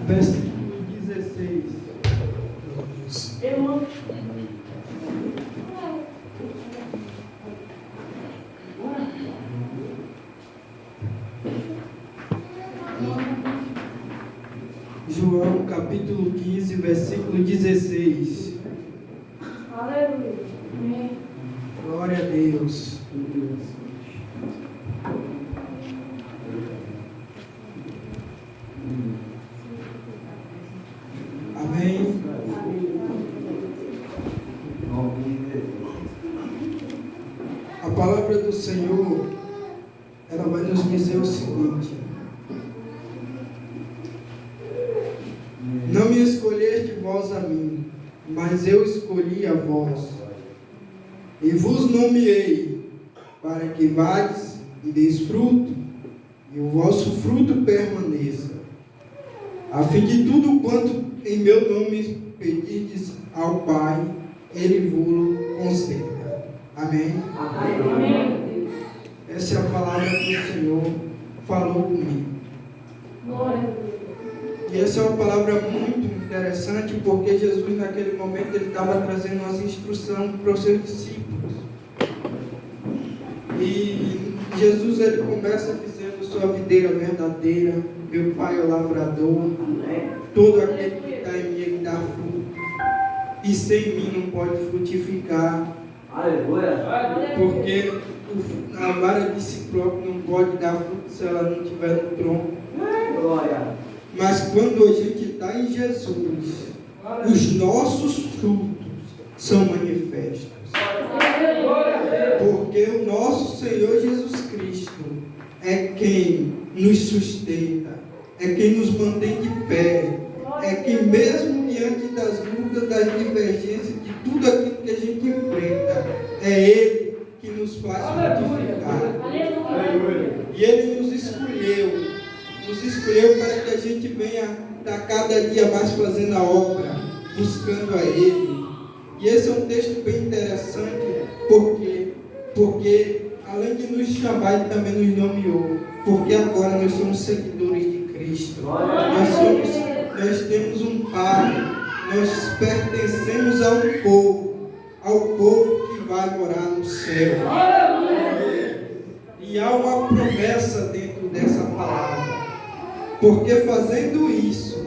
versículo 16. João capítulo 15, versículo 16. Aleluia. Amém. Glória a Deus. Amém. A palavra do Senhor, ela vai nos dizer o seguinte: não me escolheste vós a mim, mas eu escolhi a vós, e vos nomeei, para que vades e deis fruto, e o vosso fruto permaneça, a fim de tudo quanto em meu nome pedirdes ao Pai, Ele vos conceda. Amém? Amém. Essa é a palavra que o Senhor falou comigo. Glória a Deus. E essa é uma palavra muito interessante, porque Jesus naquele momento ele estava trazendo as instruções para os seus discípulos. E Jesus ele começa dizendo: sua videira verdadeira, meu Pai é o lavrador, todo aquele que está em mim ele dá fruto, e sem mim não pode frutificar. Aleluia. Porque a vara de ciclope não pode dar fruto se ela não estiver no tronco. Glória. Mas quando a gente está em Jesus, os nossos frutos são manifestos. Porque o nosso Senhor Jesus Cristo é quem nos sustenta, é quem nos mantém de pé, é quem mesmo diante das lutas, das divergências, de tudo aquilo que a gente enfrenta, é Ele que nos faz frutificar. E Ele nos escolheu para que a gente venha estar cada dia mais fazendo a obra, buscando a Ele. E esse é um texto bem interessante, porque além de nos chamar, Ele também nos nomeou, porque agora nós somos seguidores de Cristo. Nós temos um Pai, nós pertencemos ao povo que vai morar no céu. E há uma promessa dentro dessa palavra, porque fazendo isso,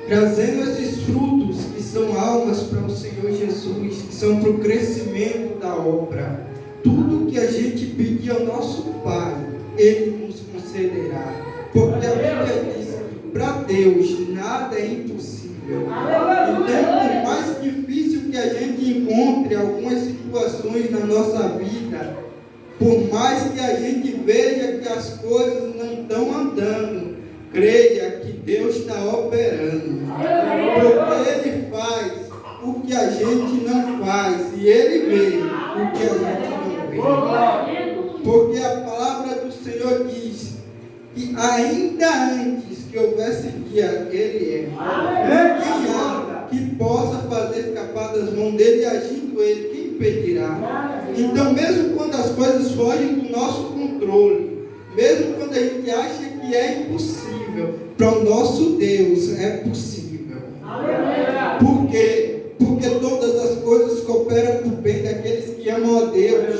trazendo esses frutos que são almas para o Senhor Jesus, que são para o crescimento da obra, tudo que a gente pedir ao nosso Pai, Ele nos concederá. Porque a Bíblia diz que para Deus nada é impossível. Então, por mais difícil que a gente encontre algumas situações na nossa vida, por mais que a gente veja que as coisas não estão andando, creia que Deus está operando. Porque Ele faz o que a gente não faz, e Ele vê o que a gente não vê. Porque a palavra do Senhor diz que ainda antes que houvesse dia, Ele é. Quem há que possa fazer escapar das mãos dEle, e agindo Ele, quem impedirá? Então, mesmo quando as coisas fogem do nosso controle, mesmo quando a gente acha que é impossível, para o nosso Deus é possível. Por quê? Porque todas as coisas cooperam para o bem daqueles que amam a Deus.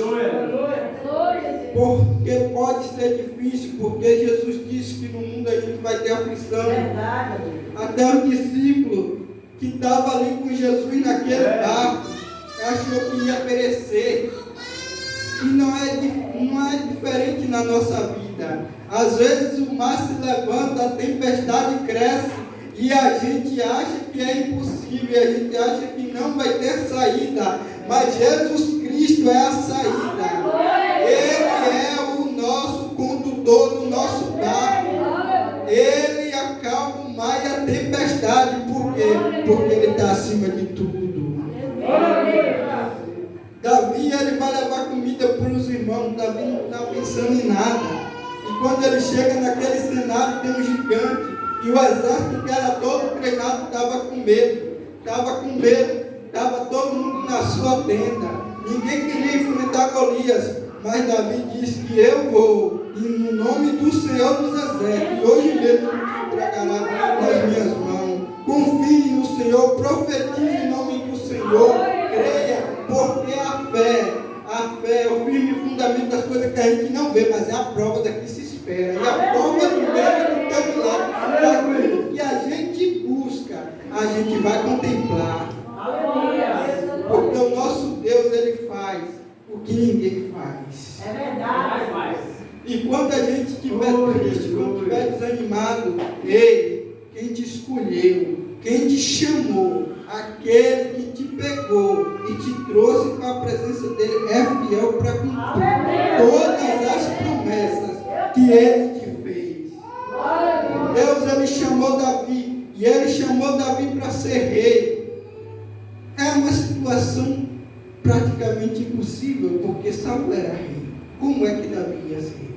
Porque pode ser difícil, porque Jesus disse que no mundo a gente vai ter aflição. Até os discípulos que estavam ali com Jesus naquele barco, achou que ia perecer. E não é diferente na nossa vida. Às vezes o mar se levanta, a tempestade cresce, e a gente acha que é impossível, a gente acha que não vai ter saída, mas Jesus Cristo é a saída. Ele é o nosso condutor do nosso barco. Ele acalma o mar e a tempestade. Por quê? Porque Ele está acima de tudo. Davi, ele vai levar comida para os irmãos. Davi não está pensando em nada. E quando ele chega naquele cenário, tem um gigante. E o exército que era todo treinado estava com medo. Estava todo mundo na sua tenda. Ninguém queria enfrentar Golias. Mas Davi disse que eu vou, e no nome do Senhor dos Exércitos, e hoje mesmo nos entregará, nós Senhor, profetize em nome do Senhor, creia, porque a fé é o firme fundamento das coisas que a gente não vê, mas é a prova da que se espera. E a prova do meio do teu milagre, aquilo que a gente busca, a gente vai contemplar. Porque o nosso Deus, Ele faz o que ninguém faz. É verdade. E quando a gente estiver triste, quando estiver desanimado, Ele, quem te escolheu, quem te chamou, aquele que te pegou e te trouxe para a presença dele, é fiel para cumprir todas as promessas que Ele te fez. Deus, Ele chamou Davi, e Ele chamou Davi para ser rei. É uma situação praticamente impossível, porque Saul era rei. Como é que Davi ia ser rei?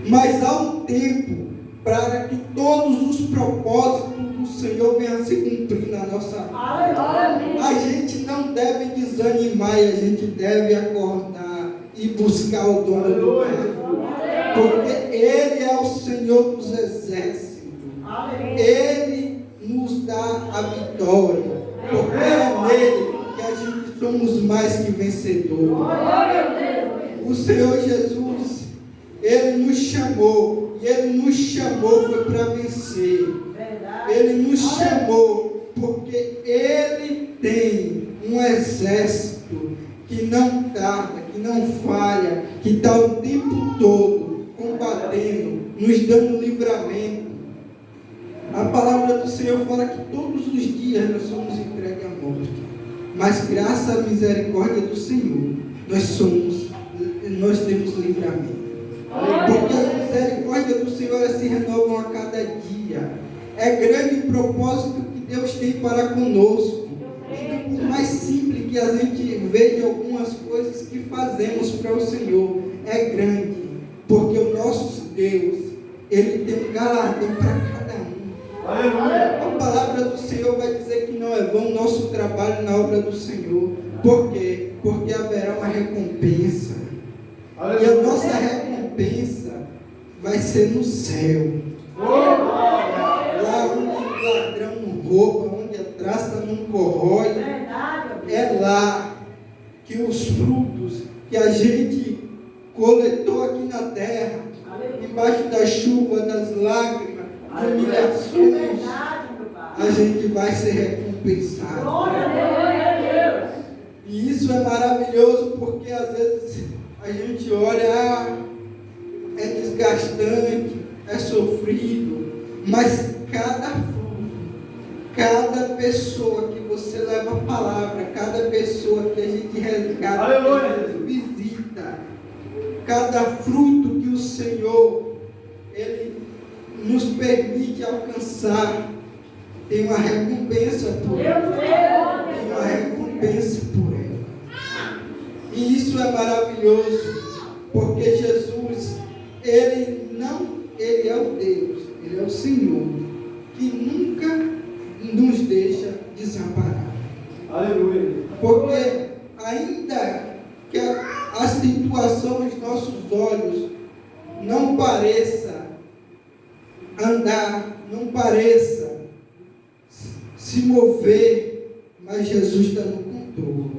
Mas há um tempo para que todos os propósitos do Senhor venham a se cumprir na nossa vida. A gente não deve desanimar e a gente deve acordar e buscar o dono do mar. Porque Ele é o Senhor dos exércitos. Ele nos dá a vitória. Porque é nele que a gente somos mais que vencedores. O Senhor Jesus, Ele nos chamou, e Ele nos chamou foi para vencer. Ele nos chamou porque Ele tem um exército que não tarda, que não falha, que está o tempo todo combatendo, nos dando livramento. A palavra do Senhor fala que todos os dias nós somos entregues à morte, mas graças à misericórdia do Senhor, nós temos livramento. Porque a misericórdia do Senhor se renovam a cada dia. É grande o propósito que Deus tem para conosco. E por mais simples que a gente veja algumas coisas que fazemos para o Senhor, é grande. Porque o nosso Deus, Ele tem um galardão para cada um. A palavra do Senhor vai dizer que não é vão o nosso trabalho na obra do Senhor. Por quê? Porque haverá uma recompensa. E a nossa recompensa vai ser no céu. Lá onde o ladrão não rouba, onde a traça não corrói. É lá que os frutos que a gente coletou aqui na terra, debaixo da chuva, das lágrimas, humilhações, a gente vai ser recompensado. E isso é maravilhoso, porque às vezes a gente olha, é desgastante, é sofrido, mas cada fruto, cada pessoa que você leva a palavra, cada pessoa que a gente resgata, que a gente visita, cada fruto que o Senhor, Ele nos permite alcançar, tem uma recompensa por ela. Tem uma recompensa por ela. E isso é maravilhoso, porque Jesus, Ele é o Deus, Ele é o Senhor, que nunca nos deixa desamparar. Aleluia. Porque ainda que a situação aos nossos olhos não pareça andar, não pareça se mover, mas Jesus está no controle.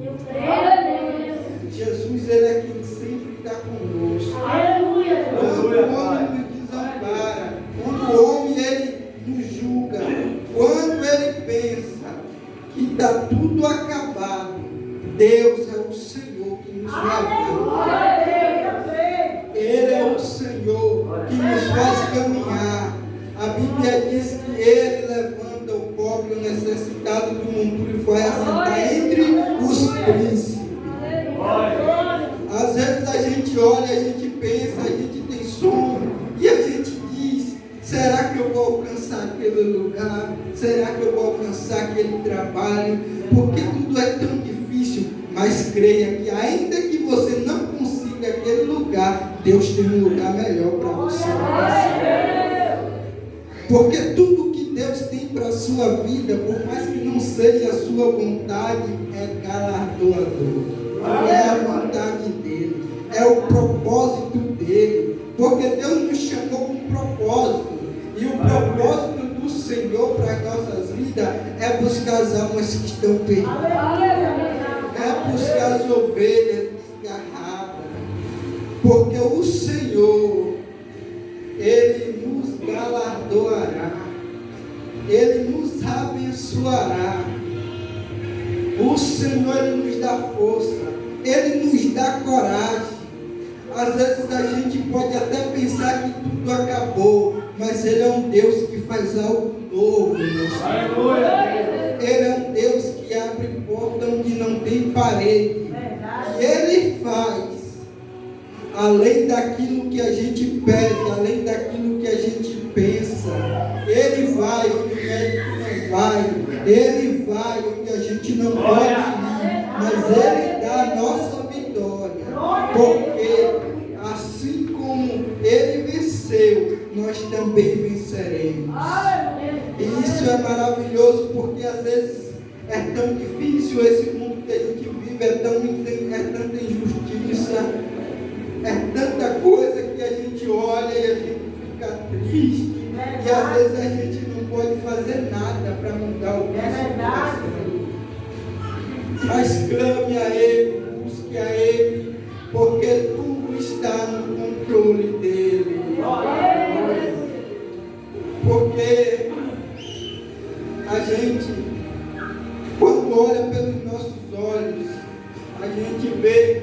Jesus, Ele é quem sempre está conosco. Quando o homem nos desampara, quando o homem Ele nos julga, quando Ele pensa que está tudo acabado, Deus é o Senhor que nos levanta. Ele é o Senhor que nos faz caminhar. A Bíblia diz que Ele levanta o pobre, o necessitado do mundo e vai assentar entre os príncipes. Às vezes a gente olha, a gente pensa, a gente tem sonho e a gente diz: será que eu vou alcançar aquele lugar? Será que eu vou alcançar aquele trabalho? Porque tudo é tão difícil. Mas creia que ainda que você não consiga aquele lugar, Deus tem um lugar melhor para você alcançar. Porque tudo que Deus tem para a sua vida, por mais que não seja a sua vontade, é galardoador. É a vontade dele, é o propósito dele. Porque Deus nos chamou com um propósito. E o propósito do Senhor Senhor para as nossas vidas é buscar as almas que estão perdidas. É buscar as ovelhas desgarradas. Porque o Senhor, Ele nos galardoará. Ele nos abençoará. O Senhor, Ele nos dá força. Ele nos dá coragem. Às vezes a gente pode até pensar que tudo acabou, mas Ele é um Deus que faz algo novo. Ele é um Deus que abre porta onde não tem parede. E Ele faz além daquilo que a gente pede, além daquilo que a gente pensa. Ele vai onde o médico não vai. Ele vai onde a gente não pode ir. Mas Ele dá a nossa vitória. Porque assim como Ele venceu, nós também venceremos. E isso é maravilhoso, porque às vezes é tão difícil esse mundo que a gente vive, é tanta injustiça, é tanta coisa que a gente olha e a gente fica triste. E às vezes a gente não pode fazer nada para mudar o que acontece. Mas clame a Ele, busque a Ele, porque tudo está no controle dEle. Porque a gente, quando olha pelos nossos olhos, a gente vê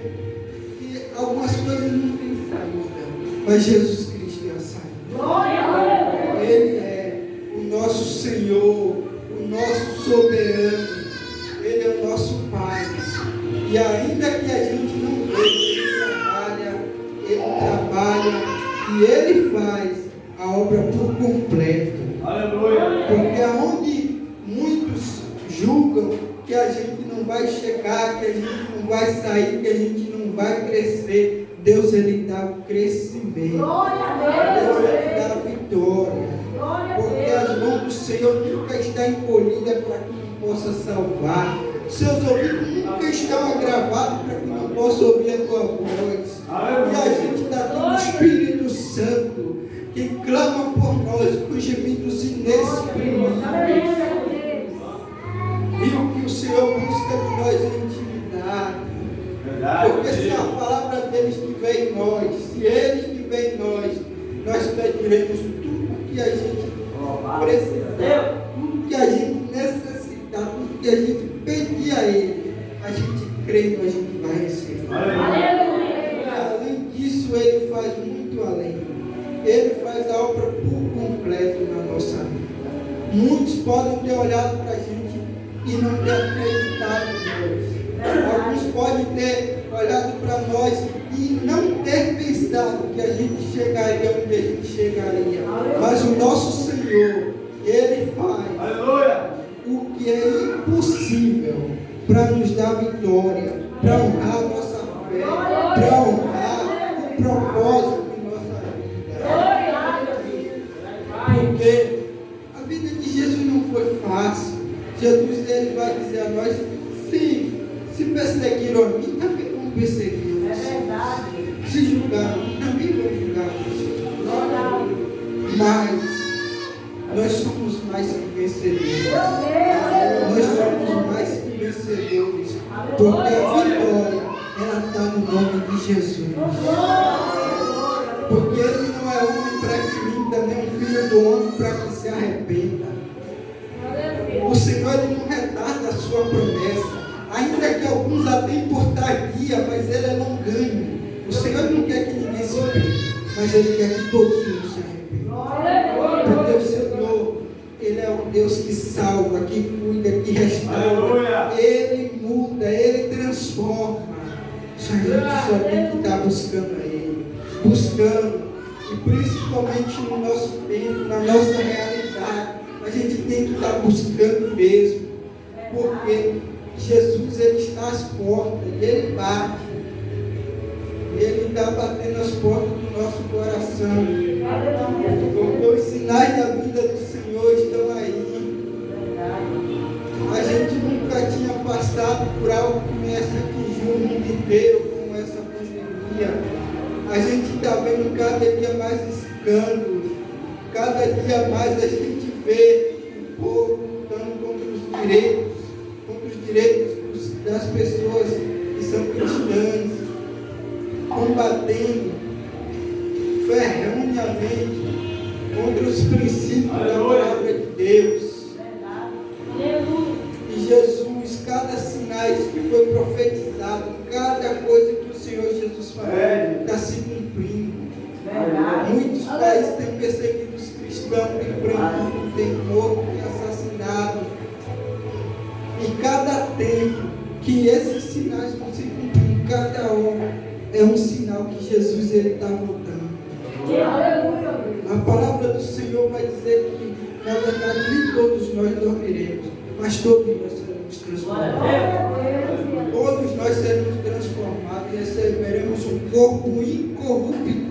que algumas coisas não têm saída, mas Jesus Cristo é a saída. Ele é o nosso Senhor, o nosso soberano. Ele é o nosso Pai. E ainda que a gente não veja, Ele trabalha e Ele faz a obra por completo. Aleluia. Porque aonde muitos julgam que a gente não vai chegar, que a gente não vai sair, que a gente não vai crescer, Deus, Ele dá o crescimento. Deus, Ele dá a vitória. Porque as mãos do Senhor nunca estão encolhidas para que não possa salvar. Seus ouvidos nunca estão agravados para que não possa ouvir a tua voz. E a gente está tendo o Espírito Santo que clama por nós com gemidos inexprimíveis. E o que o Senhor busca de nós é intimidade. Porque se a palavra deles estiver em nós, se Ele estiver em nós, nós pediremos tudo que a gente precisa, tudo que a gente necessita, tudo que a gente pedir a Ele, a gente crê que a gente vai receber. E além disso, Ele faz muito além. Ele faz a obra por completo na nossa vida. Muitos podem ter olhado para a gente e não ter acreditado em nós. Alguns podem ter olhado para nós e não ter pensado que a gente chegaria onde a gente chegaria. Mas o nosso Senhor, Ele faz o que é impossível para nos dar vitória, para honrar a nossa fé, para honrar o propósito de nossa vida. Porque a vida de Jesus não foi fácil. Jesus, Ele vai dizer a nós, se perseguiram a mim, também vão perseguir vocês. Se julgaram a mim, também vão julgar vocês. Mas nós somos mais que vencedores. Nós somos mais que vencedores. Porque a vitória, ela está no nome de Jesus. Porque Ele não é homem para que minta, nem filho do homem para que se arrependa. O Senhor, Ele não retarda a sua promessa. Ainda que alguns a tenham por tardia, mas Ele é longânimo. O Senhor não quer que ninguém se perca, mas Ele quer que todos se arrependam. Porque o Senhor, Ele é um Deus que salva, que cuida, que restaura. Ele muda, Ele transforma. Só a gente só tem que estar buscando a Ele. Buscando. E principalmente no nosso tempo, na nossa realidade, a gente tem que estar buscando mesmo. Porque Jesus, Ele está às portas, Ele bate. Ele está batendo as portas do nosso coração. Porque os sinais da vida do Senhor estão aí. A gente nunca tinha passado por algo que me atingiu o mundo inteiro, como essa pandemia. A gente está vendo cada dia mais escândalos. Cada dia mais a gente vê povo lutando contra os direitos das pessoas que são cristãs, combatendo ferrenhamente contra os princípios da palavra de Deus. E Jesus, cada sinais que foi profetizado, cada coisa que o Senhor Jesus falou, está se cumprindo. Muitos países têm perseguido os cristãos, têm prendido, têm morto, têm assassinado. E cada tempo que esses sinais vão se cumprir, cada hora, é um sinal que Jesus está voltando. A palavra do Senhor vai dizer que, na verdade, nem todos nós dormiremos, mas todos nós seremos transformados. Todos nós seremos transformados e receberemos um corpo incorruptível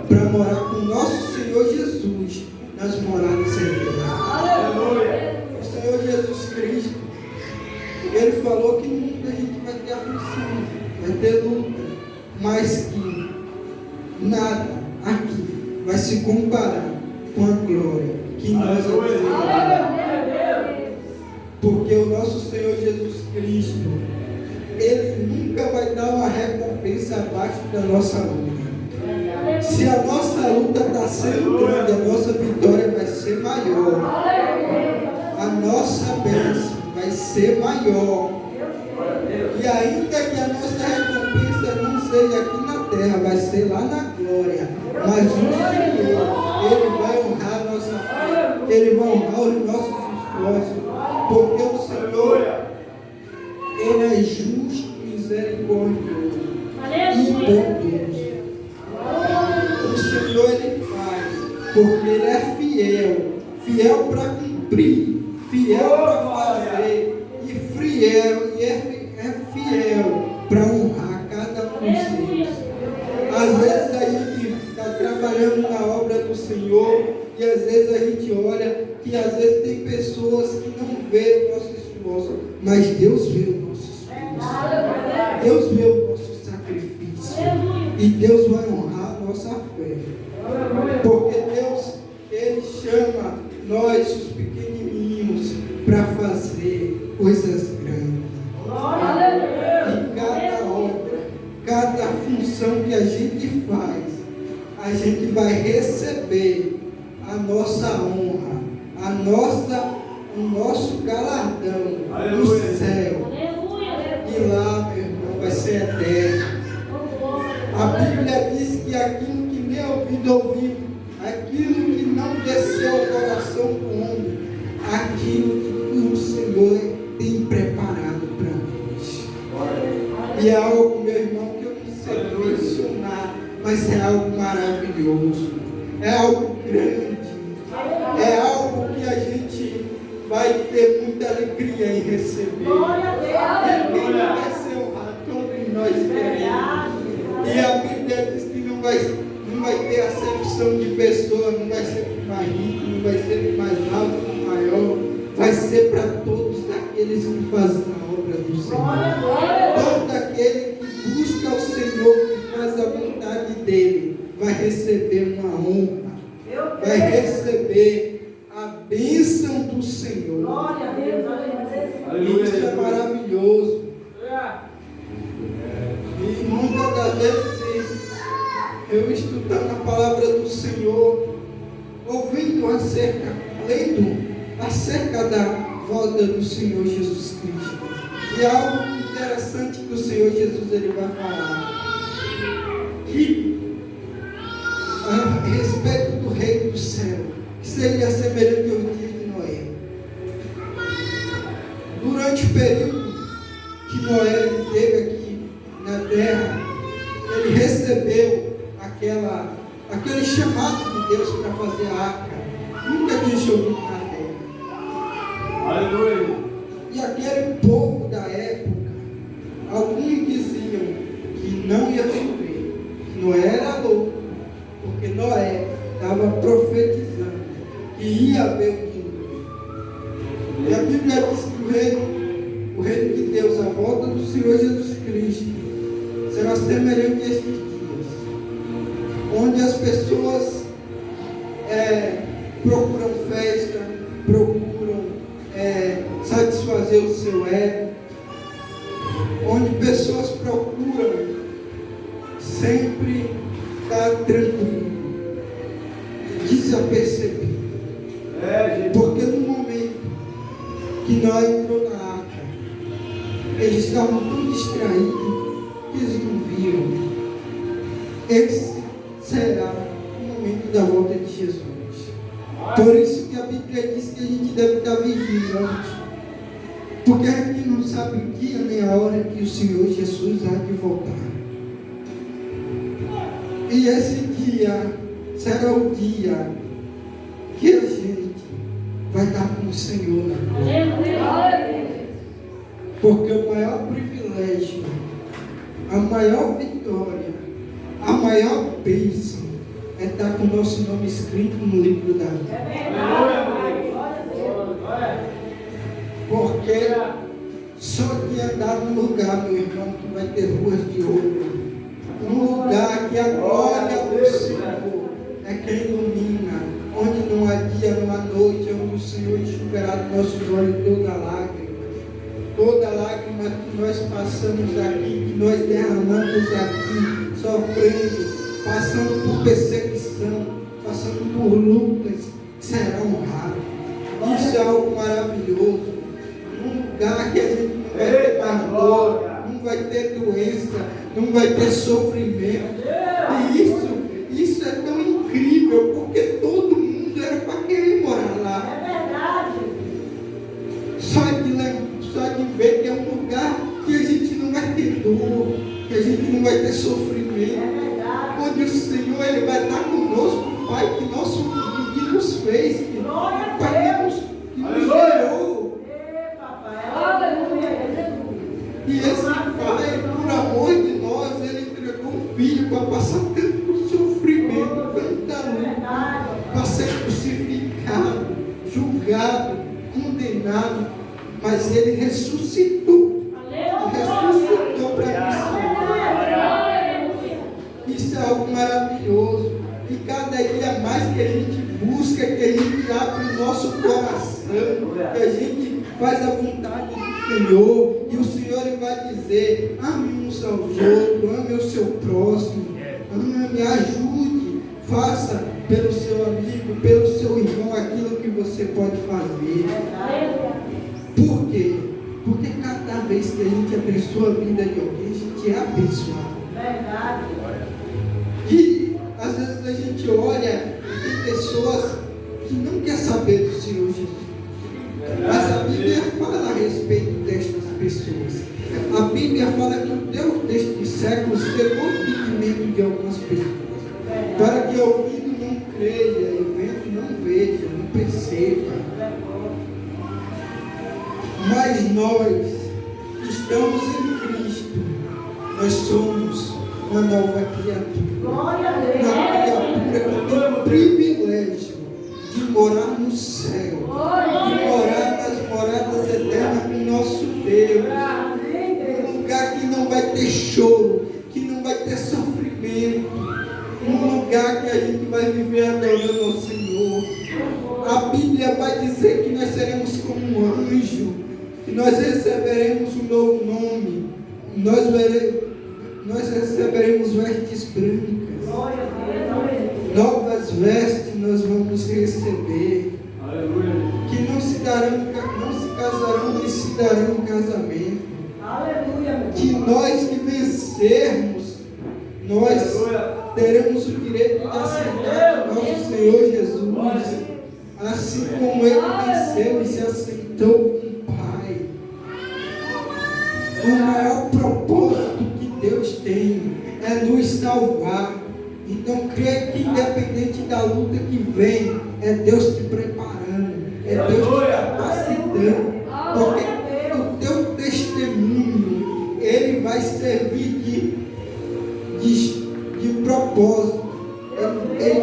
para morar com o nosso Senhor Jesus nas moradas eternas. O Senhor Jesus Cristo, Ele falou que no mundo a gente vai ter aflição, vai ter luta, mas que nada aqui vai se comparar com a glória que nós recebemos. Porque o nosso Senhor Jesus Cristo, Ele nunca vai dar uma recompensa abaixo da nossa luta. Se a nossa luta está sendo grande, a nossa vitória vai ser maior. A nossa bênção vai ser maior. E ainda que a nossa recompensa não seja aqui na terra, vai ser lá na glória. Mas o Senhor, Ele vai honrar a nossa fé, Ele vai honrar os nossos esforços, porque o Senhor, Ele é justo, misericordioso e bondoso. O Senhor, Ele faz, porque Ele é fiel para cumprir, fiel para fazer, e fiel para honrar cada um de nós. Às vezes a gente está trabalhando na obra do Senhor e às vezes a gente olha que às vezes tem pessoas que não vê o nosso esforço, mas Deus vê o nosso esforço. Deus vê o nosso sacrifício e Deus vai honrar a nossa fé. Porque Deus, Ele chama nós, os pequenininhos, para fazer coisas grandes. E cada obra, cada função que a gente faz, a gente vai receber a nossa honra, o nosso galardão no céu. E lá, meu irmão, vai ser eterno. A Bíblia diz que aquilo que nem ouvido ouviu, aquilo que não desceu ao coração do homem, aquilo que o Senhor tem preparado para nós. E é algo, meu irmão, que eu não sei mencionar, mas é algo maravilhoso, é algo grande, é algo que a gente vai ter muita alegria em receber. E quem não vai ser honrado, todos nós queremos. E a Bíblia diz que não vai ter acepção de pessoa, não vai ser para mais rico, não vai ser para mais alto, para maior, vai ser para todos aqueles que fazem a obra do Senhor. Todo aquele que busca o Senhor, que faz a vontade dele, vai receber uma honra, vai receber a bênção do Senhor. Isso é maravilhoso. E muitas das vezes eu estudando a palavra do Senhor, lendo acerca da volta do Senhor Jesus Cristo. E algo interessante que o Senhor Jesus ele vai falar, que a respeito do reino do céu, que seria semelhante aos dias de Noé. Durante o período que Noé esteve aqui na terra, ele recebeu aquele chamado de Deus para fazer a arca. Nunca tinha chovido na terra. Aleluia. E aquele povo da época, alguns diziam que não ia chover, que Noé era louco, porque Noé estava profetizando que ia haver um dilúvio. E a Bíblia diz que o reino de Deus, a volta do Senhor Jesus Cristo, será semelhante a estes dias, onde as pessoas procuram festa, procuram satisfazer o seu ego, onde pessoas procuram sempre estar tranquilo, desapercebido. Porque no momento que nós entrou na arca, eles estavam tão distraídos que eles não viram. Esse será o momento da volta de Jesus. Por isso que a Bíblia diz que a gente deve estar vigilante. Porque a gente não sabe o dia nem a hora que o Senhor Jesus há de voltar. E esse dia será o dia que a gente vai estar com o Senhor na glória. Porque o maior privilégio, a maior vitória, a maior bênção é estar com o nosso nome escrito no livro da vida. Porque só de andar num lugar, meu irmão, que vai ter ruas de ouro. Um lugar que a glória do Senhor é quem ilumina, onde não há dia, não há noite, onde o Senhor enxugará dos nossos olhos toda lágrima. Toda lágrima que nós passamos aqui, que nós derramamos aqui, sofrendo, passando por perseguição, passando por lutas, será honrado. Isso é algo maravilhoso. Um lugar que a gente não vai ter mais dor, não vai ter doença, não vai ter sofrimento. E isso é tão incrível, porque todo mundo era para querer morar lá. Só de ver que é um lugar que a gente não vai ter dor, que a gente não vai ter sofrimento. Onde o Senhor ele vai estar conosco, o Pai que nos fez, que nos gerou. E esse Pai, por amor de nós, ele entregou um filho para passar tanto sofrimento, tanta luta, para ser crucificado, julgado, condenado, mas ele ressuscitou. Ressuscitou para nós. Isso é algo maravilhoso. E cada dia mais que a gente busca, que a gente abre o nosso coração, que a gente faz a vontade do Senhor, e o Senhor ele vai dizer: ame uns aos outros, ame o seu próximo, ame, ajude, faça pelo seu amigo, pelo seu irmão aquilo que você pode fazer. Por quê? Porque cada vez que a gente abençoa a vida de alguém, a gente é abençoado. E às vezes a gente olha e tem pessoas que não querem saber do Senhor Jesus. Mas a Bíblia fala a respeito destas pessoas. A Bíblia fala que o Deus destes séculos pegou o entendimento de algumas pessoas, para que ouvindo não creia, e vendo não veja, não perceba. Mas nós que estamos em Cristo, nós somos uma nova criatura. Uma criatura que tem o privilégio de morar no céu, de morar nas moradas eternas com o nosso Deus. Um lugar que não vai ter choro, que não vai ter sofrimento. Um lugar que a gente vai viver adorando ao Senhor. A Bíblia vai dizer que nós seremos como um anjo, que nós receberemos um novo nome, nós receberemos vestes brancas, novas vestes nós vamos receber, que não se casarão e se darão um casamento, que nós que vencermos, nós teremos o direito de assentar com nosso Senhor Jesus, assim como ele venceu e se assentou com o Pai. O maior propósito que Deus tem é nos salvar. Então creia que independente da luta que vem, é Deus te preparando, é Deus te capacitando, porque o teu testemunho ele vai servir de propósito. Ele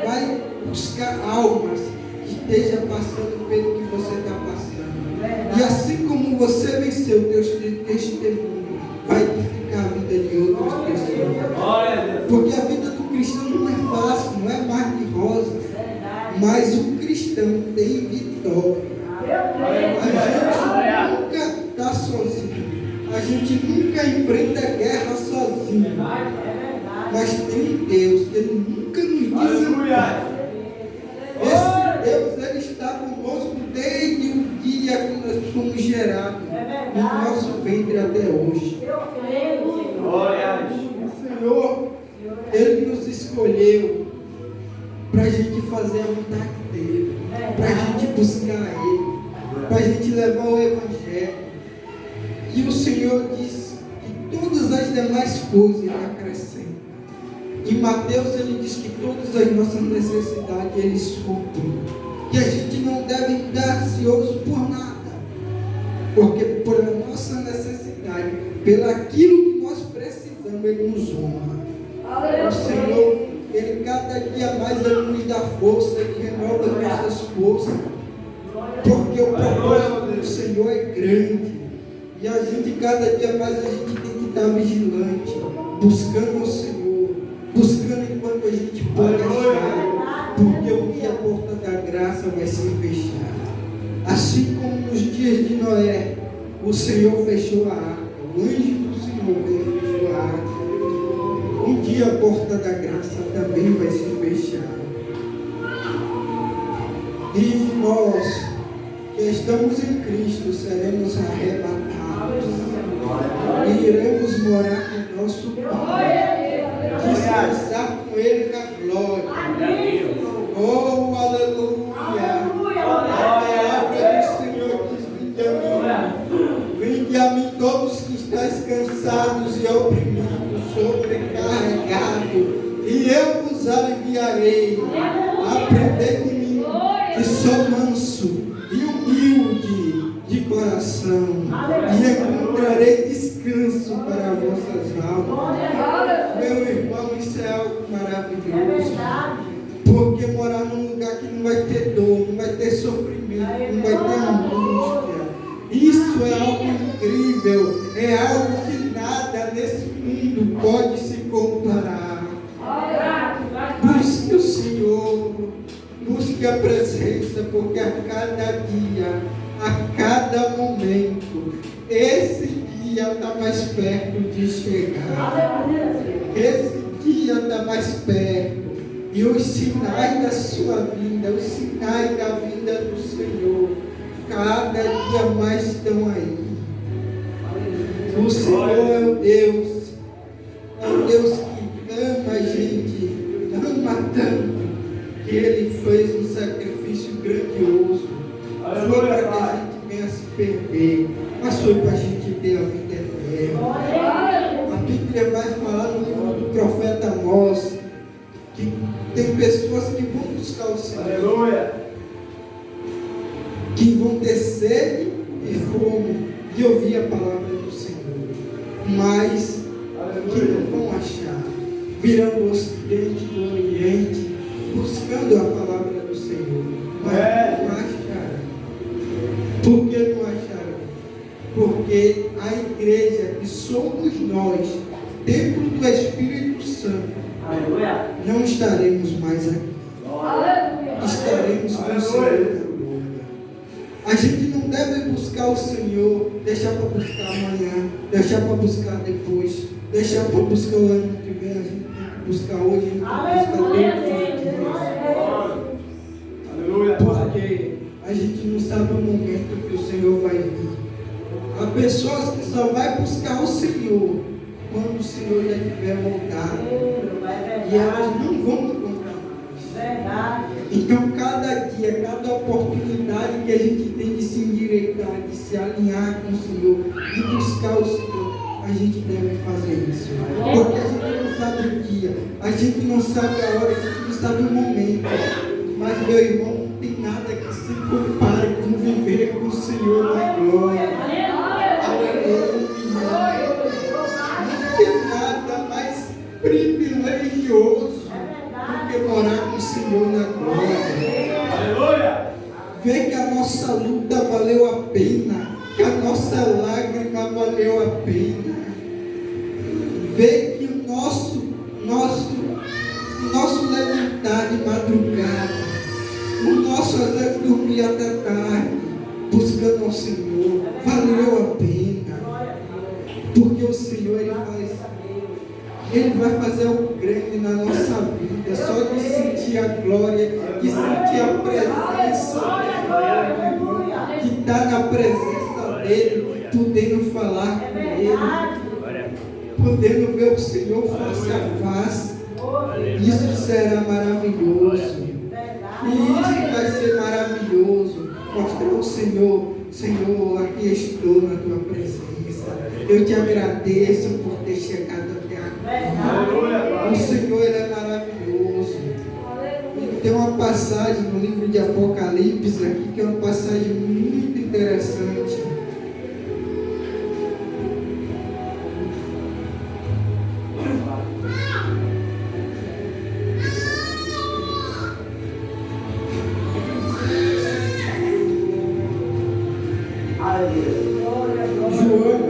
vai buscar almas que estejam passando pelo que você está passando. E assim como você venceu o teu testemunho, vai edificar a vida de outras pessoas. Porque a vida do cristão não é fácil, não é mar de rosas. mas o cristão tem vitória. A gente nunca está sozinho. A gente nunca enfrenta a guerra sozinho. Mas tem um Deus que Ele nunca nos desampara. Esse Deus, Ele está conosco desde o dia que nós fomos gerados no nosso ventre até hoje. O Senhor, Ele nos escolheu para a gente fazer a vontade dEle, para a gente buscar Ele, para a gente levar o Evangelho. E o Senhor diz que todas as demais coisas Ele acrescenta. Em Mateus Ele diz que todas as nossas necessidades Ele supre. Que a gente não deve estar ansioso por nada. Porque por a nossa necessidade, pelo aquilo que nós precisamos, Ele nos honra. O Senhor, Ele cada dia mais Ele nos dá força, Ele renova as nossas forças. Porque o propósito do Senhor é grande. E a gente, cada dia mais, a gente tem que estar vigilante, buscando o Senhor, buscando enquanto a gente pode achar, porque um dia a porta da graça vai se fechar. Assim como nos dias de Noé, o Senhor fechou a arca, o anjo do Senhor veio e fechou a arca. Um dia a porta da graça também vai se fechar. E nós, que estamos em Cristo, seremos arrebatados. E iremos morar com nosso Pai, descansar com Ele na glória. Oh, aleluia! A palavra do Senhor diz: vinde a mim todos que estáis cansados e oprimidos, sobrecarregados, e eu vos aliviarei. Aprendei de mim, que sou manso e humilde de coração, e encontrarei descanso para vossas almas. Meu irmão, isso é algo maravilhoso. Porque morar num lugar que não vai ter dor, não vai ter sofrimento, não vai ter angústia, isso é algo incrível, é algo que nada nesse mundo pode se comparar. Busque o Senhor, busque a presença, porque a cada dia, a cada momento, esse dia está mais perto de chegar. Esse dia está mais perto. E os sinais da sua vida, os sinais da vida do Senhor, cada dia mais estão aí. O Senhor é o Deus que ama a gente, ama tanto, que Ele fez um sacrifício grandioso. Foi para que a gente venha se perder, mas foi para a gente ter a vida eterna. A Bíblia vai falar no livro do profeta Amós que tem pessoas que vão buscar o Senhor, aleluia, que vão ter sede e fome de ouvir a palavra do Senhor, mas que não vão achar, virão do Ocidente, do Oriente, buscando a palavra do Senhor, mas não acharão. Por que não acharão? Porque a igreja, que somos nós, templo do Espírito Santo, não estaremos mais aqui. Estaremos com o Senhor. A gente não deve buscar o Senhor, deixar para buscar amanhã, deixar para buscar depois, deixar para buscar o ano que vem. A gente tem que buscar hoje, a gente tem que buscar todos os dias. Porque a gente não sabe o momento que o Senhor vai vir. Há pessoas que só vai buscar o Senhor quando o Senhor já tiver voltado. E elas não vão encontrar mais. Então, cada dia, cada oportunidade que a gente tem de se endireitar, de se alinhar com o Senhor, de buscar o Senhor, a gente deve fazer isso. Porque a gente não sabe o dia, a gente não sabe a hora, a gente não sabe o momento. Mas, meu irmão, não tem nada que se compare com viver com o Senhor na glória. Aleluia. Não tem nada mais privilegioso do que morar com o Senhor na glória. Aleluia. Vê que a nossa luta valeu a pena, que a nossa lágrima valeu a pena. Vê que o nosso levantar de madrugada dormir até tarde, buscando ao Senhor. Valeu a pena. Porque o Senhor, Ele vai fazer algo grande na nossa vida. Só de sentir a glória, de sentir a presença dele, de estar na presença dele, podendo falar com ele, podendo ver o Senhor face a face. Isso será maravilhoso. E isso vai ser maravilhoso. Mostrar ao Senhor: Senhor, aqui estou na tua presença. Eu te agradeço por ter chegado até aqui. O Senhor, Ele é maravilhoso. Tem uma passagem no livro de Apocalipse aqui, que é uma passagem muito interessante. João,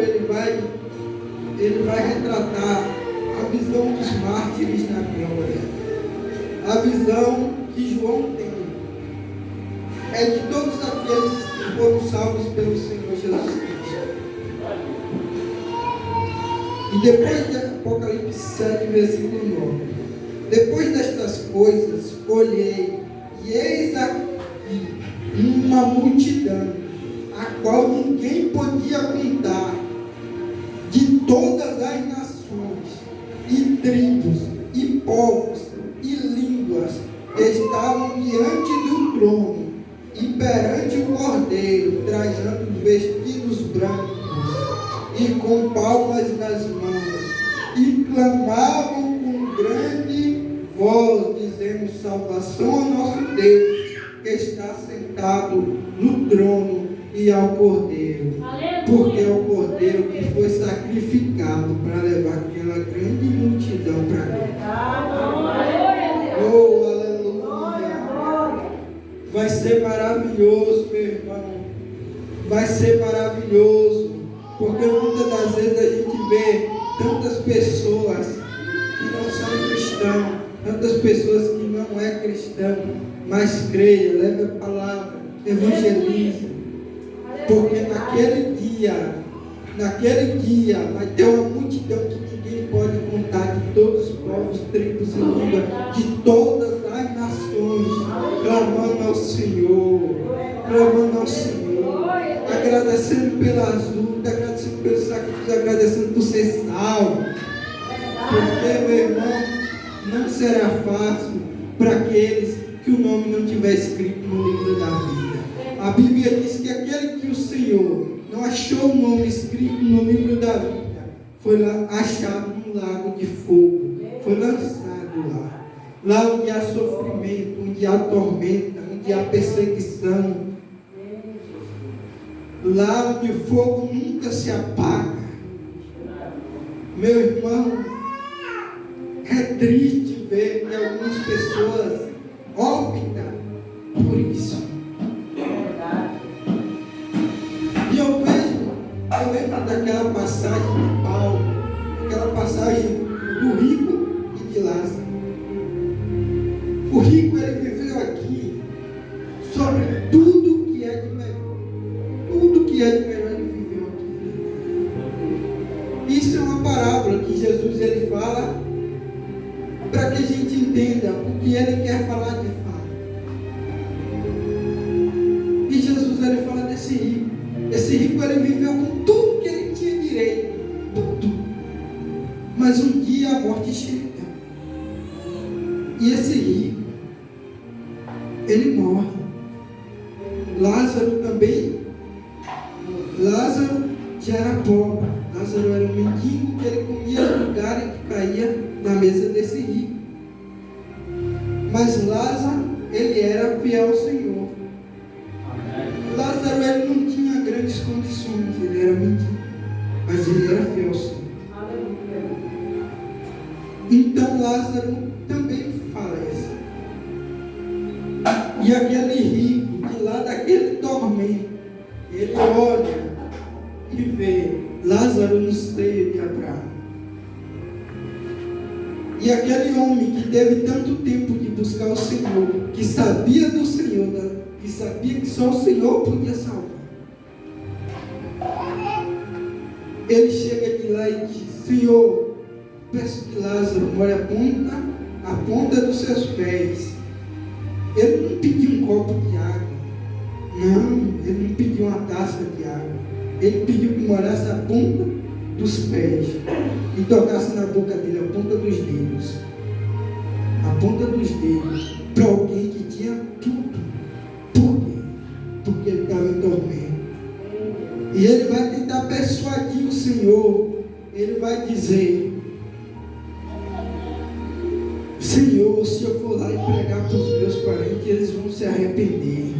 ele vai retratar a visão dos mártires na glória. A visão que João tem é de todos aqueles que foram salvos pelo Senhor Jesus Cristo. E depois de Apocalipse 7, versículo 9: depois destas coisas, olhei, e eis aqui uma multidão, a qual ninguém podia contar, de todas as nações, e tribos, e povos, e línguas, estavam diante do trono, e perante o Cordeiro, trajando vestidos brancos, e com palmas nas mãos, e clamavam com grande voz, dizendo: salvação ao nosso Deus, que está sentado no trono, e ao Cordeiro. Aleluia. Porque é o Cordeiro que foi sacrificado para levar aquela grande multidão para Deus. Oh, aleluia! Vai ser maravilhoso, meu irmão. Vai ser maravilhoso. Porque muitas das vezes a gente vê tantas pessoas que não são cristãos, tantas pessoas que não é cristão, mas creia, leve a palavra, evangeliza. Porque naquele dia vai ter uma multidão que ninguém pode contar, de todos os povos, tribos e línguas, de todas as nações, clamando ao Senhor, agradecendo pelas lutas, agradecendo pelo sacrifício, agradecendo por ser salvo. Porque, meu irmão, não será fácil para aqueles que o nome não tiver escrito no livro da vida. A Bíblia diz que aquele que o Senhor não achou o nome escrito no livro da vida, foi lá achado num lago de fogo, foi lançado lá. Lá onde há sofrimento, onde há tormenta, onde há perseguição. Lá onde o fogo nunca se apaga. Meu irmão, é triste ver que algumas pessoas optam por isso. E eu lembro daquela passagem de Paulo, aquela passagem do rico e de Lázaro. O rico, ele viveu aqui sobre tudo que é de melhor. Tudo que é de melhor ele viveu aqui. Isso é uma parábola que Jesus ele fala para que a gente entenda o que ele quer falar de fato. E Jesus ele fala desse rico. Esse rico ele viveu com tudo que ele tinha direito. Tudo. Mas um dia a morte chega. E esse rico, ele morre. Lázaro também. Lázaro já era pobre. Lázaro era um mendigo que ele comia no lugar em que caía na mesa desse rico. Mas Lázaro, ele era fiel ao Senhor. Lázaro, ele não tinha grandes condições, ele era mendigo, mas ele era fiel ao Senhor. Então Lázaro também falece. E aquele rico, de lá daquele tormento, ele olha e vê Lázaro no seio de Abraão. E aquele homem que teve tanto tempo de buscar o Senhor, que sabia do Senhor, que sabia que só o Senhor podia salvar. Ele chega de lá e diz: Senhor, peço que Lázaro molhe a ponta dos seus pés. Ele não pediu um copo de água. Não, ele não pediu uma taça de água. Ele pediu que molhasse a ponta dos pés e tocasse na boca dele, a ponta dos dedos. A ponta dos dedos. Para alguém que tinha tudo. Por quê? Porque ele estava em tormento. E ele vai tentar persuadir o Senhor. Ele vai dizer: Senhor, se eu for lá e pregar para os meus parentes, eles vão se arrepender.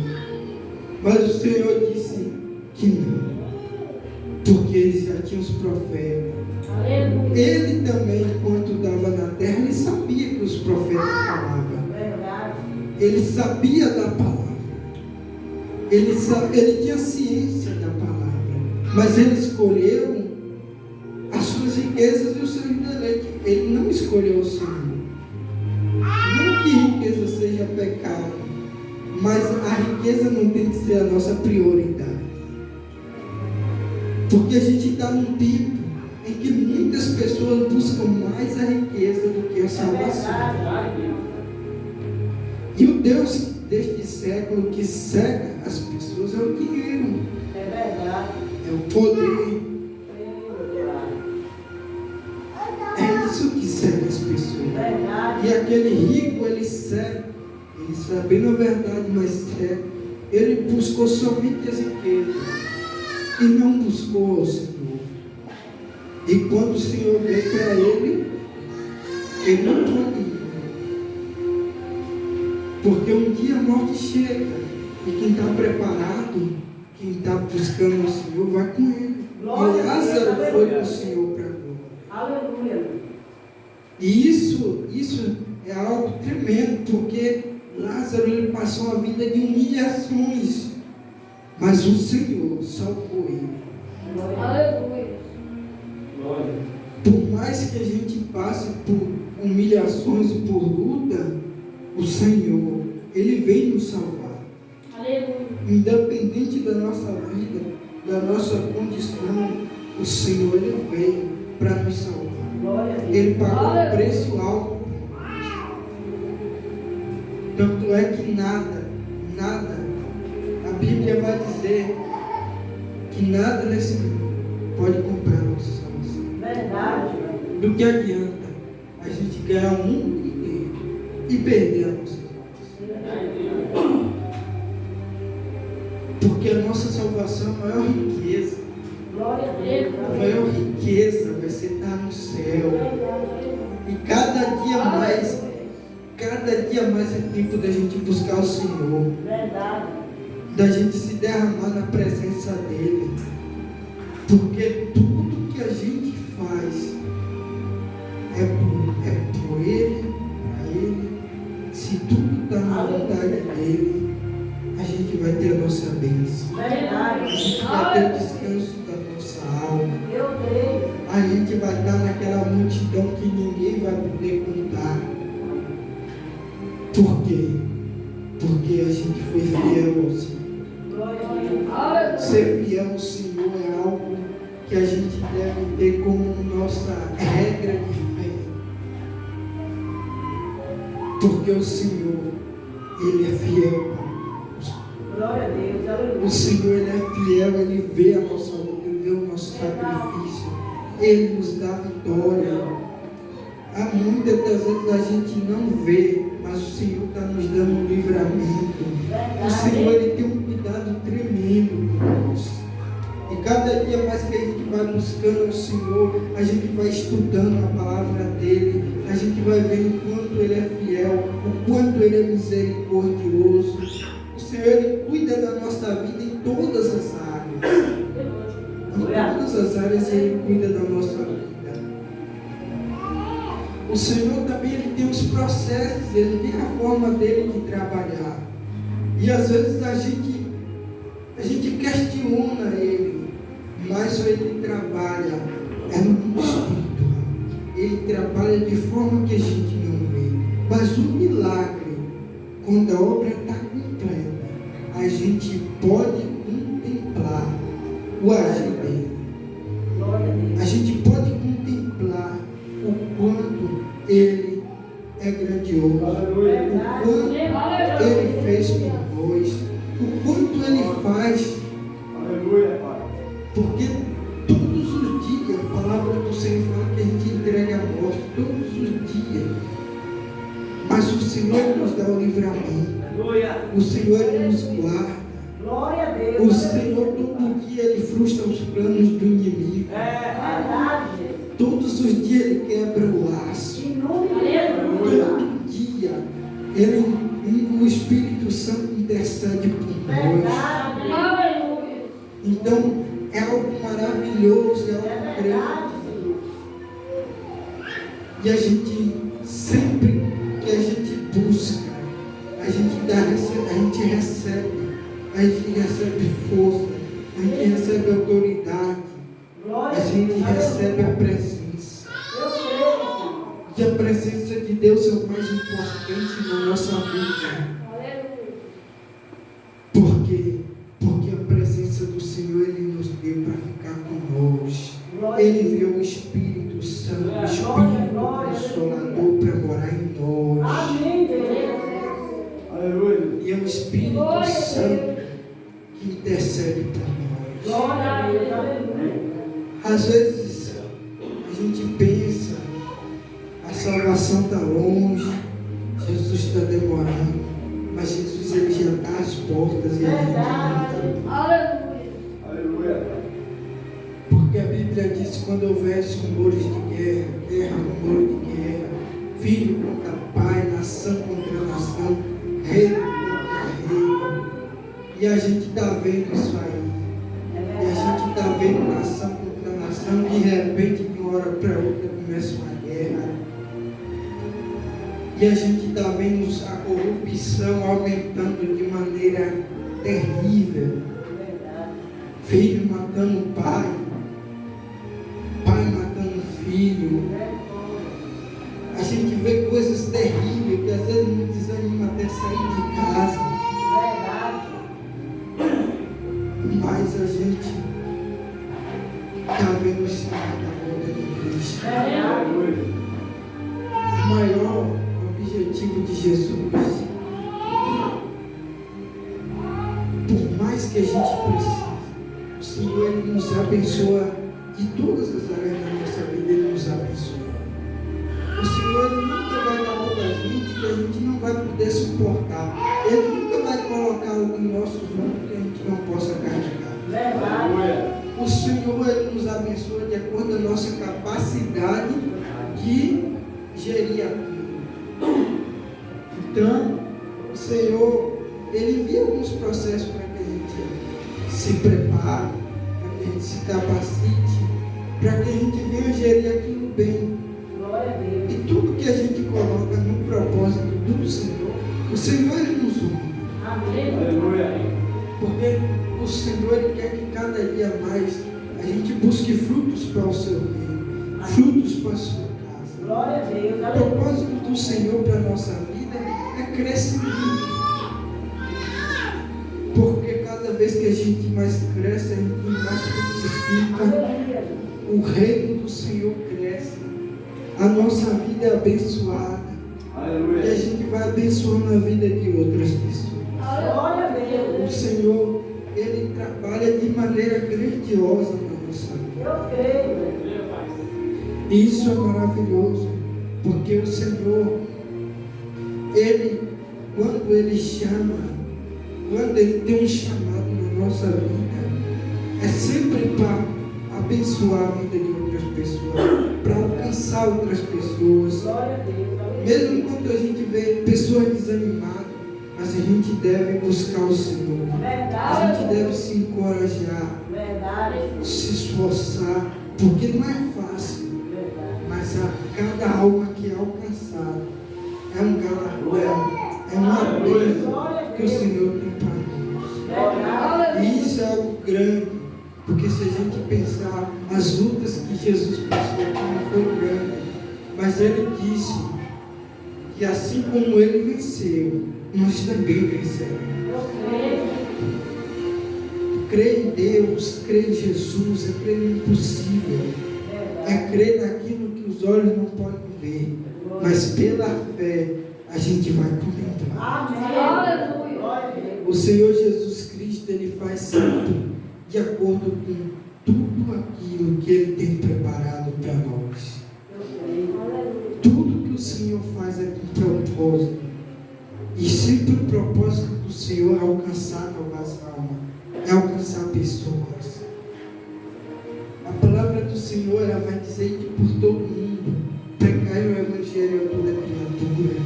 Mas o Senhor disse que não, porque eles já tinham os profetas. Ele também, enquanto estava na terra, ele sabia que os profetas falavam. Ele sabia da palavra. Ele tinha ciência da palavra. Mas ele escolheu as suas riquezas e os seus deleites. Ele não escolheu o Senhor. Não que riqueza seja pecado, mas a riqueza não tem que ser a nossa prioridade. Porque a gente está num tempo em que muitas pessoas buscam mais a riqueza do que a salvação. E o Deus deste século que cega as pessoas é o dinheiro. É verdade. É o poder. É isso que cega as pessoas. E aquele rico, ele cega. Ele sabendo a verdade, mas cega. Ele buscou somente as riquezas. E não buscou o Senhor. E quando o Senhor veio para ele não pôde ir. Porque um dia a morte chega. E quem está preparado, quem está buscando o Senhor, vai com ele. E Lázaro foi com o Senhor para agora. Aleluia. E isso é algo tremendo, porque Lázaro ele passou uma vida de humilhações. Mas o Senhor salvou ele. Aleluia. Por mais que a gente passe por humilhações e por luta, o Senhor, Ele vem nos salvar. Aleluia. Independente da nossa vida, da nossa condição, o Senhor, Ele veio para nos salvar. Ele pagou um preço alto. Tanto é que nada, a Bíblia vai dizer que nada nesse mundo pode comprar a nossa salvação. Verdade. Do que adianta a gente ganhar o mundo inteiro e perder a nossa salvação? Porque a nossa salvação, a maior riqueza, Glória a Deus. a maior riqueza vai ser estar no céu. E cada dia mais é tempo da gente buscar o Senhor. Verdade. Da gente se derramar na presença dEle. Porque tudo que a gente faz é por Ele, para Ele. Se tudo está na vontade dEle, a gente vai ter a nossa bênção. A Verdade. gente vai ter o descanso da nossa alma. Meu Deus. A gente vai estar naquela multidão que ninguém vai poder contar. Por quê? Porque a gente foi fiel ao Senhor. Glória a Deus. Ser fiel ao Senhor é algo que a gente deve ter como nossa regra de fé. Porque o Senhor, Ele é fiel. Glória a Deus. Aleluia. O Senhor, Ele é fiel, Ele vê a nossa luta, Ele vê o nosso sacrifício, Ele nos dá vitória. Há muitas das vezes a gente não vê, mas o Senhor está nos dando um livramento. O Senhor, Ele tem um cuidado tremendo com nós. E cada dia mais que a gente vai buscando o Senhor, a gente vai estudando a palavra dEle, a gente vai vendo o quanto Ele é fiel, o quanto Ele é misericordioso. O Senhor, Ele cuida da nossa vida em todas as áreas. Em todas as áreas Ele cuida da nossa vida. O Senhor também Ele tem os processos, Ele tem a forma dEle de trabalhar. E às vezes a gente questiona Ele, mas Ele trabalha no espírito. Ele trabalha de forma que a gente não vê. Mas o milagre, quando a obra está completa, a gente pode contemplar o agir dele. Glória a Deus. A gente pode contemplar o quanto ele é grandioso, o quanto ele fez por nós, o quanto ele faz. Aleluia, Pai. Porque todos os dias a palavra do Senhor fala que a gente entrega a morte, todos os dias. Mas o Senhor nos dá o livramento, Aleluia. o Senhor ele nos guarda, Glória a Deus. o Senhor todo dia ele frustra os planos do inimigo, Verdade, Jesus. todos os dias ele quebra o laço, Em nome de Jesus. todo dia o Espírito Santo intercede por nós. Verdade. Aleluia. Então é algo maravilhoso, é É algo grande. verdade, Senhor. E a gente, sempre que a gente busca, a gente recebe força, a gente recebe autoridade, Glória a a gente Deus. recebe a presença. Eu creio, Senhor. E a presença de Deus é o mais importante na nossa vida. Aleluia. Por quê? Porque a presença do Senhor Ele nos deu para ficar conosco. Glória a Ele Deus. deu o Espírito Santo, o Espírito Consolador para morar em nós. Amém, Deus. Aleluia. E é o Espírito Santo que intercede por nós. Glória a Deus. Aleluia. Às vezes a gente pensa, a salvação está longe, Jesus está demorando, mas Jesus ele já está às portas e a gente não está. Aleluia. Aleluia. Porque a Bíblia diz que quando houver rumores de guerra, rumor de guerra, filho contra pai, nação contra nação, rei contra rei. E a gente está vendo isso aí. E a gente está vendo nação contra nação, de repente, de uma hora para outra, começa uma guerra. E a gente está vendo a corrupção aumentando de maneira terrível. Filho matando pai, pai matando filho. A gente vê coisas terríveis que às vezes nos desanima até sair de casa. Verdade. Mas a gente está vendo o sinal da volta de Cristo. Verdade. O maior objetivo de Jesus, por mais que a gente precise, o Senhor ele nos abençoa de todas as áreas da nossa vida, Ele nos abençoa. O Senhor ele nunca vai dar algo a gente que a gente não vai poder suportar. Ele nunca vai colocar algo em nossos ombros que a gente não possa carregar. Verdade. Aleluia. O Senhor ele nos abençoa de acordo com a nossa capacidade de gerir aquilo. Então, o Senhor ele envia alguns processos para que a gente se prepare, para que a gente se capacite, para que a gente venha gerir aquilo bem. Glória a Deus. E tudo que a gente coloca no propósito do Senhor, o Senhor ele nos honra. Amém. Aleluia. Porque o Senhor ele quer que cada dia mais a gente busque frutos para o seu reino, frutos para a sua casa. Glória a Deus. O Aleluia. propósito do Senhor para a nossa vida é crescimento. Porque cada vez que a gente mais cresce, a gente mais frutifica, Aleluia. o reino do Senhor cresce, a nossa vida é abençoada e a Aleluia. gente vai abençoando a vida de outras pessoas. Glória a O Deus. Senhor, Ele trabalha de maneira grandiosa na nossa vida. Eu creio. E isso é maravilhoso, porque o Senhor, Ele, quando Ele chama, quando Ele tem um chamado na nossa vida, é sempre para abençoar a vida de outras pessoas, para alcançar outras pessoas. Glória a Deus. Aleluia. Mesmo quando a gente vê pessoas desanimadas, mas a gente deve buscar o Senhor. A Verdade. gente deve se encorajar, Verdade. se esforçar, porque não é fácil. Verdade. Mas a cada alma que é alcançada é um galardão, é uma bênção que o Senhor tem para nós. Verdade. E isso é algo grande, porque se a gente pensar as lutas que Jesus passou, não foi grande, mas Ele disse que assim como Ele venceu, nós também venceremos. Eu creio. Crer em Deus, crer em Jesus, é crer no impossível. É crer naquilo que os olhos não podem ver. Mas pela fé, a gente vai contemplar. Aleluia. O Senhor Jesus Cristo, Ele faz sempre de acordo com tudo aquilo que Ele tem preparado para nós. Tudo que o Senhor faz é com propósito. E sempre o propósito do Senhor é alcançar novas almas, é alcançar pessoas. A palavra do Senhor, ela vai dizer que por todo mundo pregai o Evangelho a toda criatura.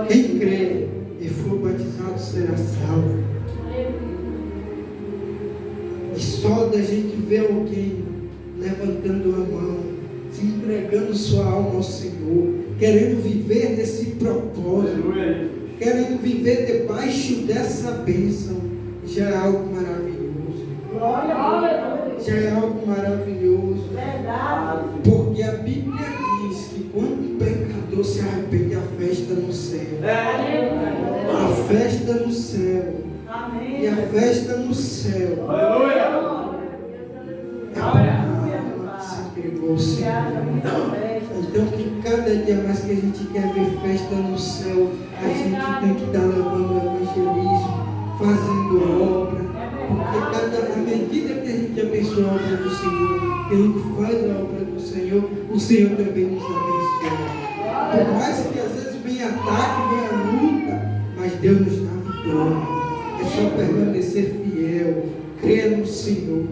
Quem crê e for batizado será salvo. E só da gente ver alguém levantando a mão, se entregando sua alma ao Senhor, querendo viver nesse propósito, querendo viver debaixo dessa bênção, já é algo maravilhoso. Já é algo maravilhoso. Porque a Bíblia diz que quando o pecador se arrepende, a festa no céu. A festa no céu. E a festa no céu. Aleluia. É a alma que se entregou ao Senhor. Então, que cada dia mais que a gente quer ver festa no céu, a gente tem que estar levando o evangelismo, fazendo obra. Porque à medida que a gente abençoa a obra do Senhor, que a gente faz a obra do Senhor, o Senhor também nos abençoa. Por mais que às vezes venha ataque, venha luta, mas Deus nos dá vitória. É só permanecer fiel, crer no Senhor,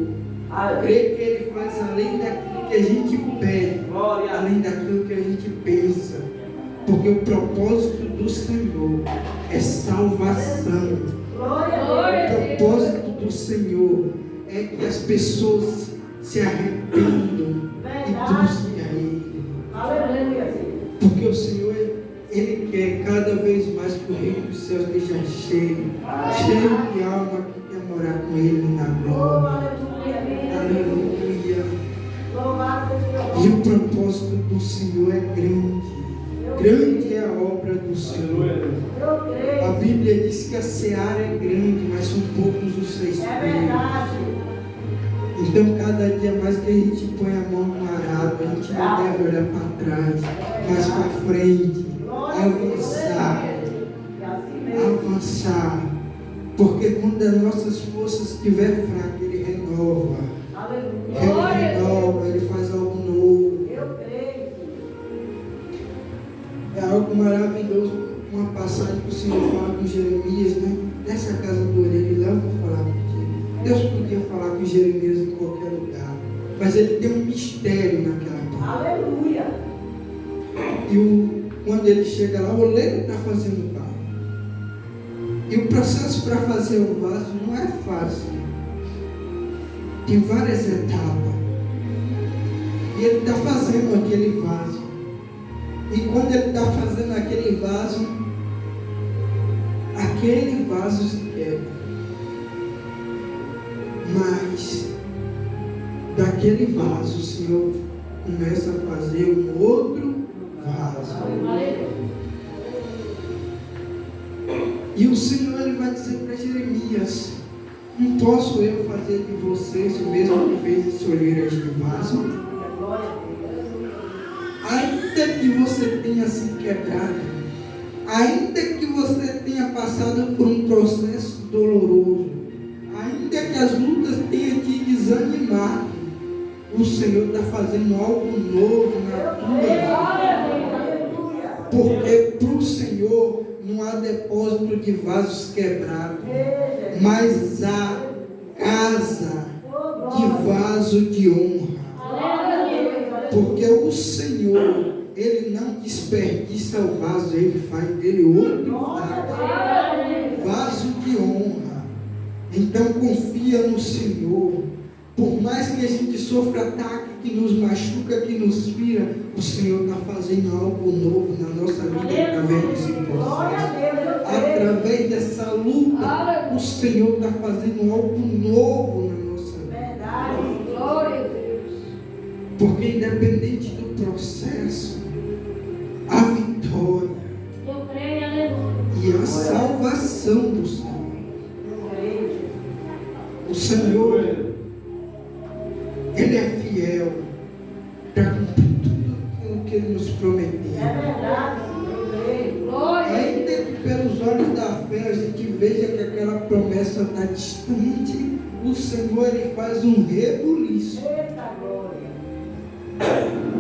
crer que Ele faz além daquilo que a gente pede, além daquilo que a gente pensa, porque o propósito do Senhor é salvação. O propósito do Senhor é que as pessoas se arrependam e busquem a Ele. Porque o Senhor, Ele quer cada vez mais que o reino dos céus esteja cheio de alma que quer morar com Ele na glória. Aleluia. E o propósito do Senhor é grande. Grande é a obra do Senhor. A Bíblia diz que a seara é grande, mas são poucos os seus filhos. Então, cada dia mais que a gente põe a mão no arado, a gente não deve olhar para trás, mas para frente, avançar. Porque quando as nossas forças estiverem fracas, Ele renova. Ele renova, Ele faz algo novo. É algo maravilhoso, uma passagem que o Senhor fala com Jeremias, né? Nessa casa do orelho, lá eu vou falar contigo. Deus podia falar com Jeremias em qualquer lugar, mas Ele tem um mistério naquela palavra. E quando ele chega lá, o oleiro está fazendo barro. E o processo para fazer o vaso não é fácil. Tem várias etapas. E ele está fazendo aquele vaso. E quando ele está fazendo aquele vaso se quebra. Mas daquele vaso o Senhor começa a fazer um outro vaso. E o Senhor, Ele vai dizer para Jeremias: não posso eu fazer de vocês o mesmo que fez de soleiras de vaso? Ainda que você tenha se quebrado, ainda que você tenha passado por um processo doloroso, ainda que as lutas tenham te desanimado, o Senhor está fazendo algo novo na tua vida. Porque para o Senhor não há depósito de vasos quebrados, mas há casa de vaso de honra. Porque o Senhor, Ele não desperdiça o vaso, Ele faz dele outro vaso de honra. Então confia no Senhor. Por mais que a gente sofra ataque que nos machuca, que nos fira, o Senhor está fazendo algo novo na nossa vida através desse processo. Através dessa luta, o Senhor está fazendo algo novo na nossa vida. Glória a Deus. Porque independente do processo, a vitória Eu creio, aleluia. e a salvação do Senhor. O Senhor, Ele é fiel para cumprir tudo aquilo que Ele nos prometeu. É verdade, eu creio. Glória. Ainda que pelos olhos da fé a gente veja que aquela promessa está distante, o Senhor Ele faz um rebuliço Eita glória.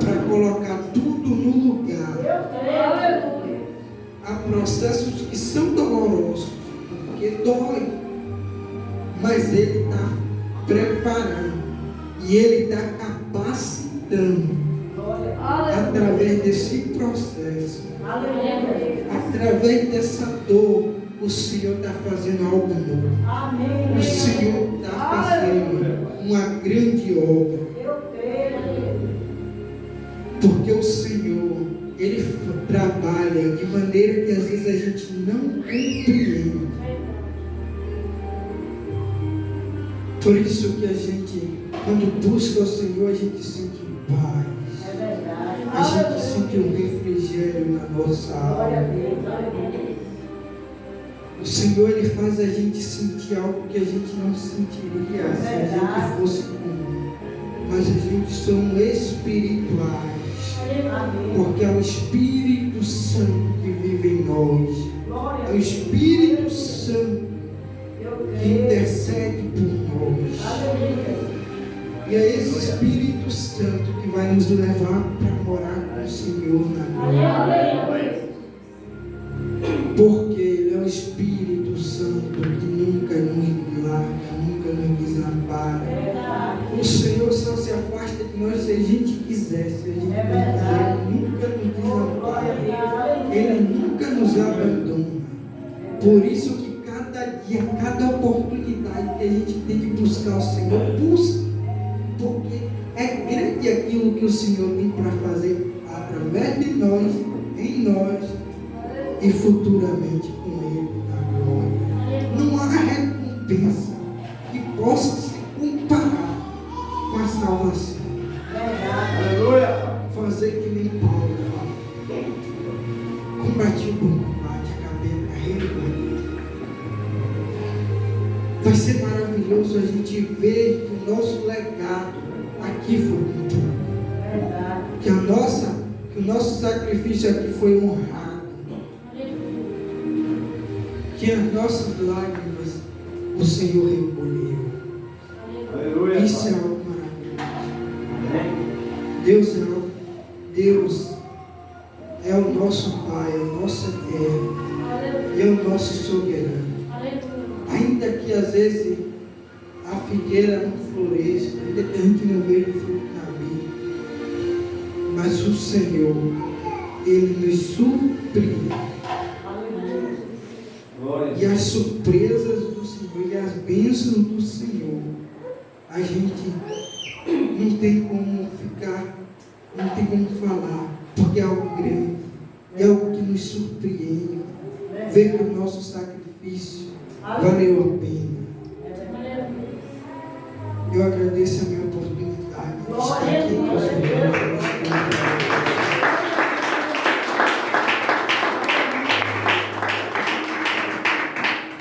para colocar tudo no lugar. Eu creio. Aleluia. Há processos que são dolorosos, porque dói, mas Ele está preparando e Ele está capacitando Glória. através desse processo, Aleluia. através dessa dor. O Senhor está fazendo algo novo. Amém. O Senhor está fazendo uma grande obra, Eu creio. porque o Senhor Ele trabalha de maneira que às vezes a gente não compreende. Por isso que a gente, quando busca o Senhor, a gente sente paz, É verdade. a gente sente um refrigério na nossa Glória a alma. Deus. Aleluia. O Senhor Ele faz a gente sentir algo que a gente não sentiria se a gente fosse comum. Mas a gente somos espirituais, Amém. porque é o Espírito Santo que vive em nós. Glória a É o Deus. Espírito Santo Eu que creio. intercede por nós. Aleluia. E é esse Espírito Santo que vai nos levar para morar com o Senhor na glória. Aleluia. Porque Ele é o Espírito Santo que nunca nos larga, nunca nos desampara. Verdade. O Senhor só se afasta de nós se a gente quiser. Se a gente não É quiser, verdade. Ele nunca nos Glória a desampara. Deus. Aleluia. Ele nunca nos abandona. Por isso que cada dia, cada oportunidade que a gente tem de buscar o Senhor, busca. Porque é grande aquilo que o Senhor tem para fazer através de nós, em nós e futuramente com Ele na glória. Não há recompensa que possa se comparar com a salvação. Verdade. Aleluia. Fazer que nem Paulo fala. Combati o bom combate, acabei a carreira bonita. Vai ser maravilhoso a gente ver que o nosso legado aqui foi cumprido. Verdade. Que o nosso sacrifício aqui foi honrado. Que as nossas lágrimas o Senhor recolheu. Aleluia. Isso é Pai. algo maravilhoso. Amém. Deus é o nosso Pai, é o nosso eterno e é o nosso soberano. Ainda que às vezes a figueira não floresça, ainda que a gente não veja fruto na vida, mas o Senhor, Ele nos surpreende. Aleluia. Glória. E as surpresas do Senhor e as bênçãos do Senhor, a gente não tem como ficar, não tem como falar, porque é algo grande, é algo que nos surpreende. Ver que o nosso sacrifício valeu a pena. Eu agradeço a minha oportunidade de estar aqui com o Senhor.